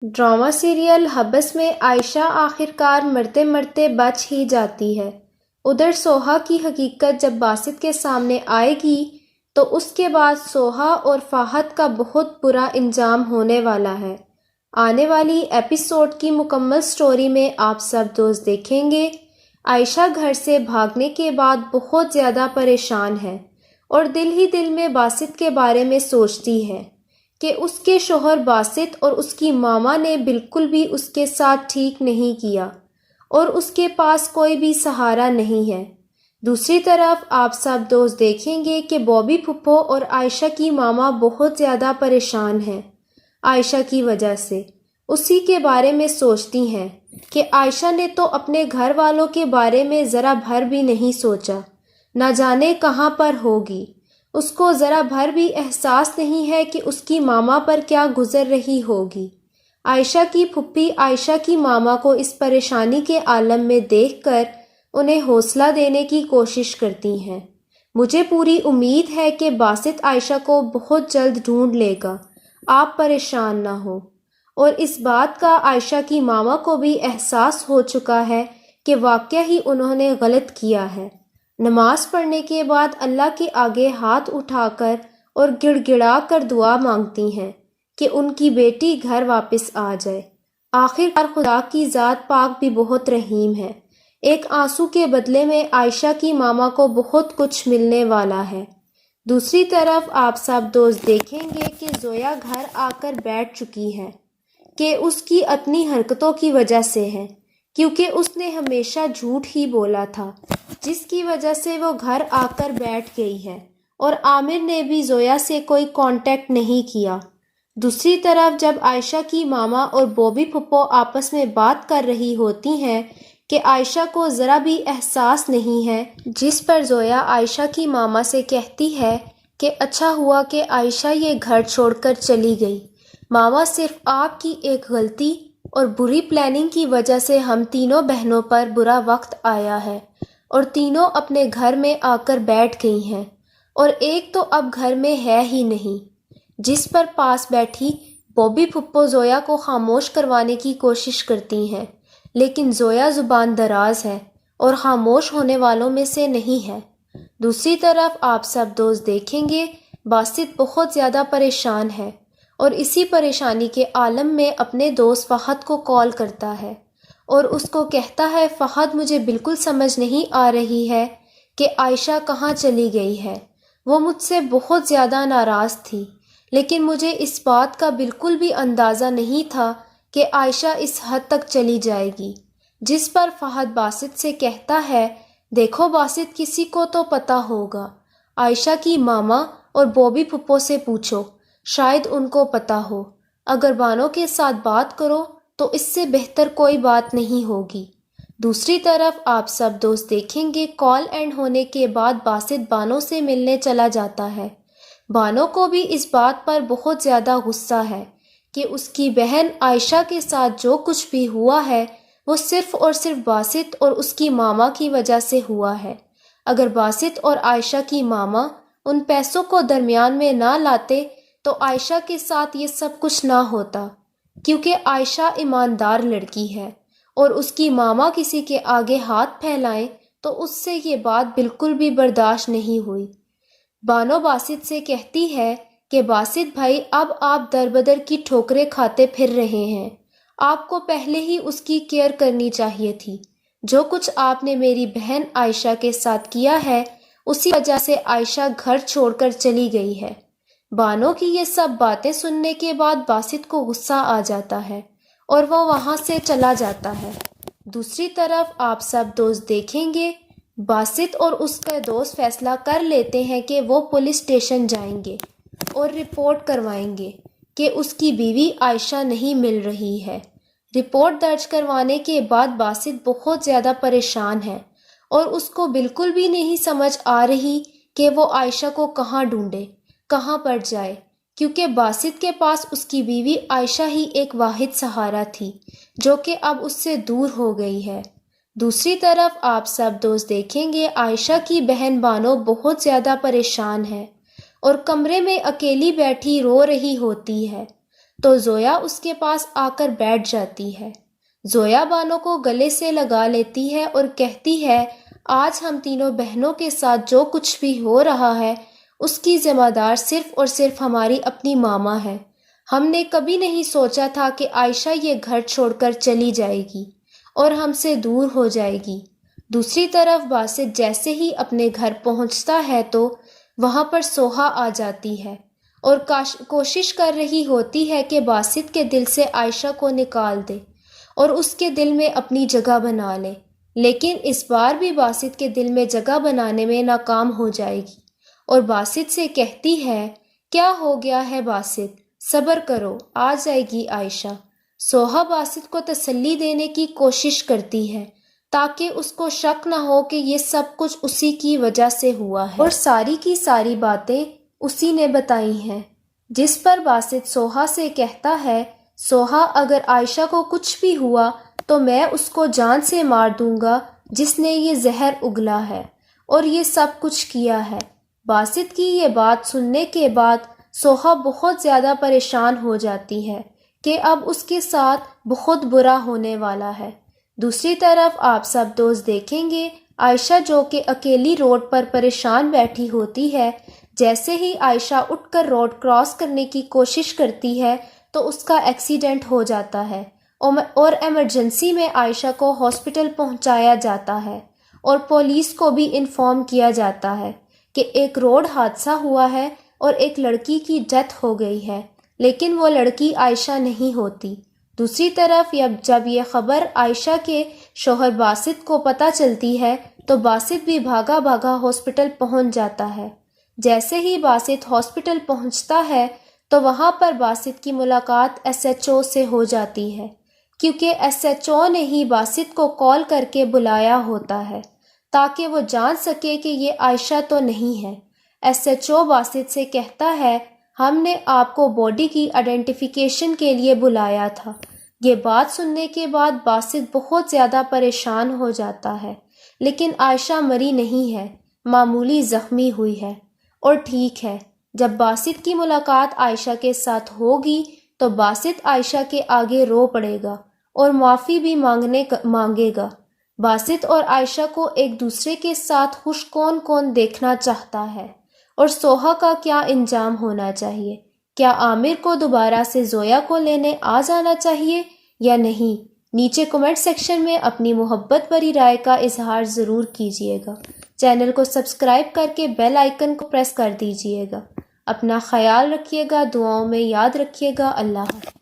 Drama serial حبس میں عائشہ آخرکار مرتے مرتے بچ ہی جاتی ہے۔ ادھر سوہا کی حقیقت جب باسط کے سامنے آئے گی تو اس کے بعد سوہا اور فہد کا بہت برا انجام ہونے والا ہے۔ آنے والی ایپیسوڈ کی مکمل سٹوری میں آپ سب دوست دیکھیں گے۔ عائشہ گھر سے بھاگنے کے بعد بہت زیادہ پریشان ہے اور دل ہی دل میں باسط کے بارے میں سوچتی ہے کہ اس کے شوہر باسط اور اس کی ماما نے بالکل بھی اس کے ساتھ ٹھیک نہیں کیا اور اس کے پاس کوئی بھی سہارا نہیں ہے۔ دوسری طرف آپ سب دوست دیکھیں گے کہ بوبی پھپھو اور عائشہ کی ماما بہت زیادہ پریشان ہیں عائشہ کی وجہ سے۔ اسی کے بارے میں سوچتی ہیں کہ عائشہ نے تو اپنے گھر والوں کے بارے میں ذرا بھر بھی نہیں سوچا، نہ جانے کہاں پر ہوگی۔ اس کو ذرا بھر بھی احساس نہیں ہے کہ اس کی ماما پر کیا گزر رہی ہوگی۔ عائشہ کی پھپھی عائشہ کی ماما کو اس پریشانی کے عالم میں دیکھ کر انہیں حوصلہ دینے کی کوشش کرتی ہیں۔ مجھے پوری امید ہے کہ باسط عائشہ کو بہت جلد ڈھونڈ لے گا، آپ پریشان نہ ہو۔ اور اس بات کا عائشہ کی ماما کو بھی احساس ہو چکا ہے کہ واقعہ ہی انہوں نے غلط کیا ہے۔ نماز پڑھنے کے بعد اللہ کے آگے ہاتھ اٹھا کر اور گڑ گڑا کر دعا مانگتی ہیں کہ ان کی بیٹی گھر واپس آ جائے۔ آخر خدا کی ذات پاک بھی بہت رحیم ہے۔ ایک آنسو کے بدلے میں عائشہ کی ماما کو بہت کچھ ملنے والا ہے۔ دوسری طرف آپ سب دوست دیکھیں گے کہ زویا گھر آ کر بیٹھ چکی ہے کہ اس کی اپنی حرکتوں کی وجہ سے ہے، کیونکہ اس نے ہمیشہ جھوٹ ہی بولا تھا، جس کی وجہ سے وہ گھر آ کر بیٹھ گئی ہے اور عامر نے بھی زویا سے کوئی کانٹیکٹ نہیں کیا۔ دوسری طرف جب عائشہ کی ماما اور بوبی پھپھو آپس میں بات کر رہی ہوتی ہیں کہ عائشہ کو ذرا بھی احساس نہیں ہے، جس پر زویا عائشہ کی ماما سے کہتی ہے کہ اچھا ہوا کہ عائشہ یہ گھر چھوڑ کر چلی گئی، ماما صرف آپ کی ایک غلطی اور بری پلاننگ کی وجہ سے ہم تینوں بہنوں پر برا وقت آیا ہے اور تینوں اپنے گھر میں آ کر بیٹھ گئی ہیں اور ایک تو اب گھر میں ہے ہی نہیں۔ جس پر پاس بیٹھی بوبی پھپھو زویا کو خاموش کروانے کی کوشش کرتی ہیں، لیکن زویا زبان دراز ہے اور خاموش ہونے والوں میں سے نہیں ہے۔ دوسری طرف آپ سب دوست دیکھیں گے باسط بہت زیادہ پریشان ہے اور اسی پریشانی کے عالم میں اپنے دوست فہد کو کال کرتا ہے اور اس کو کہتا ہے فہد مجھے بالکل سمجھ نہیں آ رہی ہے کہ عائشہ کہاں چلی گئی ہے۔ وہ مجھ سے بہت زیادہ ناراض تھی، لیکن مجھے اس بات کا بالکل بھی اندازہ نہیں تھا کہ عائشہ اس حد تک چلی جائے گی۔ جس پر فہد باسط سے کہتا ہے دیکھو باسط، کسی کو تو پتہ ہوگا، عائشہ کی ماما اور بوبی پھپھو سے پوچھو، شاید ان کو پتہ ہو۔ اگر بانو کے ساتھ بات کرو تو اس سے بہتر کوئی بات نہیں ہوگی۔ دوسری طرف آپ سب دوست دیکھیں گے کال اینڈ ہونے کے بعد باسط بانو سے ملنے چلا جاتا ہے۔ بانو کو بھی اس بات پر بہت زیادہ غصہ ہے کہ اس کی بہن عائشہ کے ساتھ جو کچھ بھی ہوا ہے وہ صرف اور صرف باسط اور اس کی ماما کی وجہ سے ہوا ہے۔ اگر باسط اور عائشہ کی ماما ان پیسوں کو درمیان میں نہ لاتے تو عائشہ کے ساتھ یہ سب کچھ نہ ہوتا، کیونکہ عائشہ ایماندار لڑکی ہے اور اس کی ماما کسی کے آگے ہاتھ پھیلائیں تو اس سے یہ بات بالکل بھی برداشت نہیں ہوئی۔ بانو باسط سے کہتی ہے کہ باسط بھائی، اب آپ در بدر کی ٹھوکریں کھاتے پھر رہے ہیں، آپ کو پہلے ہی اس کی کیئر کرنی چاہیے تھی۔ جو کچھ آپ نے میری بہن عائشہ کے ساتھ کیا ہے اسی وجہ سے عائشہ گھر چھوڑ کر چلی گئی ہے۔ بانو کی یہ سب باتیں سننے کے بعد باسط کو غصہ آ جاتا ہے اور وہ وہاں سے چلا جاتا ہے۔ دوسری طرف آپ سب دوست دیکھیں گے باسط اور اس کا دوست فیصلہ کر لیتے ہیں کہ وہ پولیس اسٹیشن جائیں گے اور رپورٹ کروائیں گے کہ اس کی بیوی عائشہ نہیں مل رہی ہے۔ رپورٹ درج کروانے کے بعد باسط بہت زیادہ پریشان ہے اور اس کو بالکل بھی نہیں سمجھ آ رہی کہ وہ عائشہ کو کہاں ڈھونڈے، کہاں پر جائے، کیونکہ باسط کے پاس اس کی بیوی عائشہ ہی ایک واحد سہارا تھی جو کہ اب اس سے دور ہو گئی ہے۔ دوسری طرف آپ سب دوست دیکھیں گے عائشہ کی بہن بانو بہت زیادہ پریشان ہے اور کمرے میں اکیلی بیٹھی رو رہی ہوتی ہے۔ تو زویا اس کے پاس آ کر بیٹھ جاتی ہے۔ زویا بانو کو گلے سے لگا لیتی ہے اور کہتی ہے، آج ہم تینوں بہنوں کے ساتھ جو کچھ بھی ہو رہا ہے اس کی ذمہ دار صرف اور صرف ہماری اپنی ماما ہے۔ ہم نے کبھی نہیں سوچا تھا کہ عائشہ یہ گھر چھوڑ کر چلی جائے گی اور ہم سے دور ہو جائے گی۔ دوسری طرف باسط جیسے ہی اپنے گھر پہنچتا ہے تو وہاں پر سوہا آ جاتی ہے اور کوشش کر رہی ہوتی ہے کہ باسط کے دل سے عائشہ کو نکال دے اور اس کے دل میں اپنی جگہ بنا لے، لیکن اس بار بھی باسط کے دل میں جگہ بنانے میں ناکام ہو جائے گی اور باسط سے کہتی ہے، کیا ہو گیا ہے باسط، صبر کرو، آ جائے گی عائشہ۔ سوہا باسط کو تسلی دینے کی کوشش کرتی ہے تاکہ اس کو شک نہ ہو کہ یہ سب کچھ اسی کی وجہ سے ہوا ہے اور ساری کی ساری باتیں اسی نے بتائی ہیں، جس پر باسط سوہا سے کہتا ہے، سوہا اگر عائشہ کو کچھ بھی ہوا تو میں اس کو جان سے مار دوں گا جس نے یہ زہر اگلا ہے اور یہ سب کچھ کیا ہے۔ باسط کی یہ بات سننے کے بعد سوہا بہت زیادہ پریشان ہو جاتی ہے کہ اب اس کے ساتھ بہت برا ہونے والا ہے۔ دوسری طرف آپ سب دوست دیکھیں گے عائشہ جو کہ اکیلی روڈ پر پریشان بیٹھی ہوتی ہے، جیسے ہی عائشہ اٹھ کر روڈ کراس کرنے کی کوشش کرتی ہے تو اس کا ایکسیڈنٹ ہو جاتا ہے اور ایمرجنسی میں عائشہ کو ہاسپٹل پہنچایا جاتا ہے اور پولیس کو بھی انفارم کیا جاتا ہے کہ ایک روڈ حادثہ ہوا ہے اور ایک لڑکی کی ڈیتھ ہو گئی ہے، لیکن وہ لڑکی عائشہ نہیں ہوتی۔ دوسری طرف جب یہ خبر عائشہ کے شوہر باسط کو پتہ چلتی ہے تو باسط بھی بھاگا بھاگا ہاسپٹل پہنچ جاتا ہے۔ جیسے ہی باسط ہاسپٹل پہنچتا ہے تو وہاں پر باسط کی ملاقات ایس ایچ او سے ہو جاتی ہے، کیونکہ ایس ایچ او نے ہی باسط کو کال کر کے بلایا ہوتا ہے تاکہ وہ جان سکے کہ یہ عائشہ تو نہیں ہے۔ ایس ایچ او باسط سے کہتا ہے، ہم نے آپ کو باڈی کی آئیڈینٹیفیکیشن کے لیے بلایا تھا۔ یہ بات سننے کے بعد باسط بہت زیادہ پریشان ہو جاتا ہے، لیکن عائشہ مری نہیں ہے، معمولی زخمی ہوئی ہے اور ٹھیک ہے۔ جب باسط کی ملاقات عائشہ کے ساتھ ہوگی تو باسط عائشہ کے آگے رو پڑے گا اور معافی بھی مانگے گا۔ باسط اور عائشہ کو ایک دوسرے کے ساتھ خوش کون دیکھنا چاہتا ہے اور سوہا کا کیا انجام ہونا چاہیے؟ کیا عامر کو دوبارہ سے زویا کو لینے آ جانا چاہیے یا نہیں؟ نیچے کمنٹ سیکشن میں اپنی محبت بھری رائے کا اظہار ضرور کیجیے گا۔ چینل کو سبسکرائب کر کے بیل آئیکن کو پریس کر دیجیے گا۔ اپنا خیال رکھیے گا، دعاؤں میں یاد رکھیے گا۔ اللہ حافظ۔